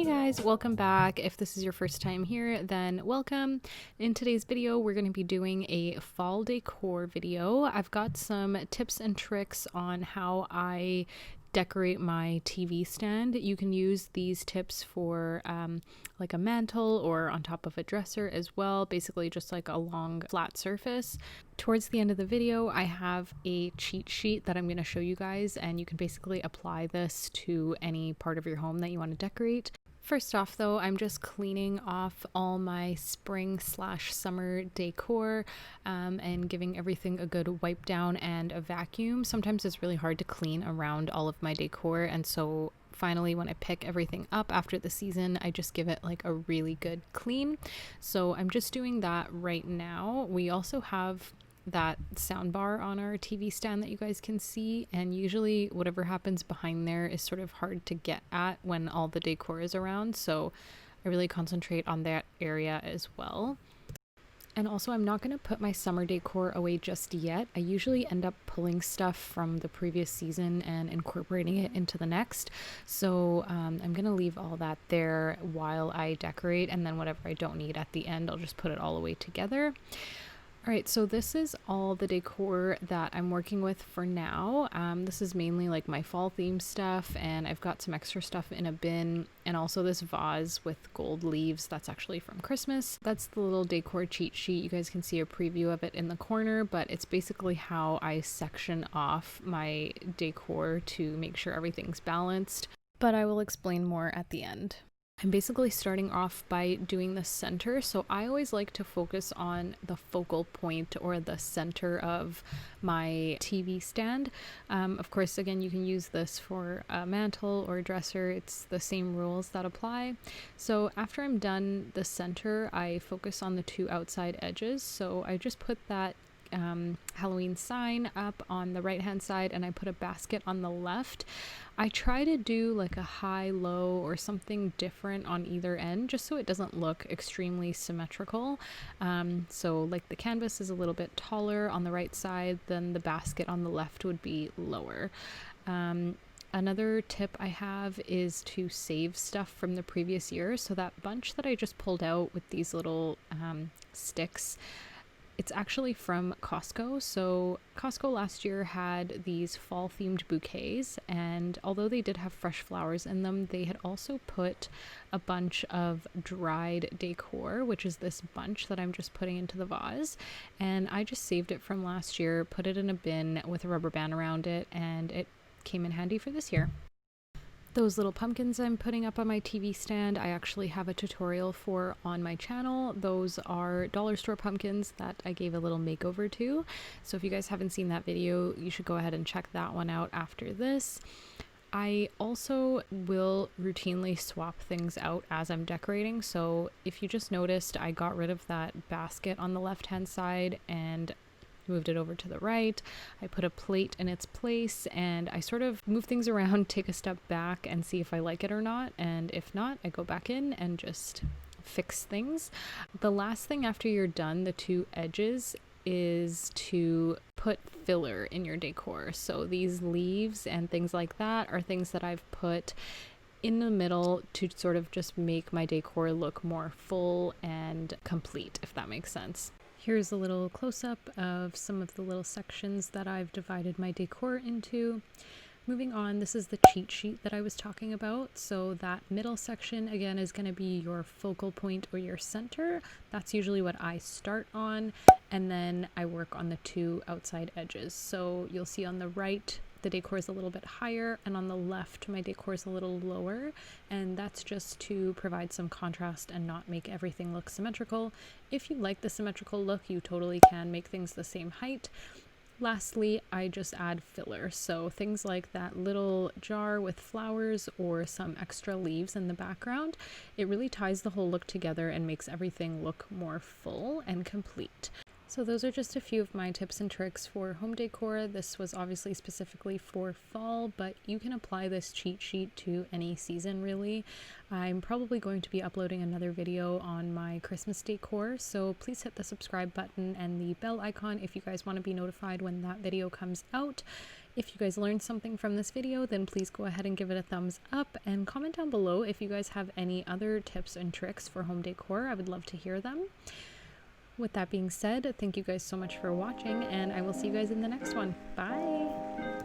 Hey guys, welcome back. If this is your first time here, then welcome. In today's video, we're going to be doing a fall decor video. I've got some tips and tricks on how I decorate my TV stand. You can use these tips for like a mantle or on top of a dresser as well, basically just like a long flat surface. Towards the end of the video, I have a cheat sheet that I'm going to show you guys, and you can basically apply this to any part of your home that you want to decorate. First off though, I'm just cleaning off all my spring/summer decor and giving everything a good wipe down and a vacuum. Sometimes it's really hard to clean around all of my decor, and so finally when I pick everything up after the season, I just give it like a really good clean. So I'm just doing that right now. We also have that sound bar on our TV stand that you guys can see, and usually whatever happens behind there is sort of hard to get at when all the decor is around, so I really concentrate on that area as well. And also, I'm not going to put my summer decor away just yet. I usually end up pulling stuff from the previous season and incorporating it into the next, so I'm going to leave all that there while I decorate, and then whatever I don't need at the end, I'll just put it all away together. Alright, so this is all the decor that I'm working with for now. This is mainly like my fall theme stuff, and I've got some extra stuff in a bin, and also this vase with gold leaves that's actually from Christmas. That's the little decor cheat sheet. You guys can see a preview of it in the corner, but it's basically how I section off my decor to make sure everything's balanced, but I will explain more at the end. I'm basically starting off by doing the center, so I always like to focus on the focal point or the center of my TV stand. Of course, again, you can use this for a mantle or a dresser. It's the same rules that apply. So after I'm done the center, I focus on the two outside edges. So I just put that Halloween sign up on the right hand side, and I put a basket on the left. I try to do like a high-low or something different on either end, just so it doesn't look extremely symmetrical. So like the canvas is a little bit taller on the right side, then the basket on the left would be lower. Another tip I have is to save stuff from the previous year. So that bunch that I just pulled out with these little sticks, it's actually from Costco. So Costco last year had these fall themed bouquets, and although they did have fresh flowers in them, they had also put a bunch of dried decor, which is this bunch that I'm just putting into the vase. And I just saved it from last year, put it in a bin with a rubber band around it, and it came in handy for this year. Those little pumpkins I'm putting up on my TV stand, I actually have a tutorial for on my channel. Those are dollar store pumpkins that I gave a little makeover to. So if you guys haven't seen that video, you should go ahead and check that one out after this. I also will routinely swap things out as I'm decorating. So if you just noticed, I got rid of that basket on the left hand side and moved it over to the right. I put a plate in its place, and I sort of move things around, take a step back and see if I like it or not, and if not, I go back in and just fix things. The last thing after you're done the two edges is to put filler in your decor. So these leaves and things like that are things that I've put in the middle to sort of just make my decor look more full and complete, if that makes sense. Here's a little close-up of some of the little sections that I've divided my decor into. Moving on, this is the cheat sheet that I was talking about. So that middle section, again, is going to be your focal point or your center. That's usually what I start on, and then I work on the two outside edges. So you'll see on the right, the decor is a little bit higher, and on the left my decor is a little lower, and that's just to provide some contrast and not make everything look symmetrical. If you like the symmetrical look, you totally can make things the same height. Lastly, I just add filler, so things like that little jar with flowers or some extra leaves in the background. It really ties the whole look together and makes everything look more full and complete. So those are just a few of my tips and tricks for home decor. This was obviously specifically for fall, but you can apply this cheat sheet to any season really. I'm probably going to be uploading another video on my Christmas decor, so please hit the subscribe button and the bell icon if you guys want to be notified when that video comes out. If you guys learned something from this video, then please go ahead and give it a thumbs up and comment down below if you guys have any other tips and tricks for home decor. I would love to hear them. With that being said, thank you guys so much for watching, and I will see you guys in the next one. Bye!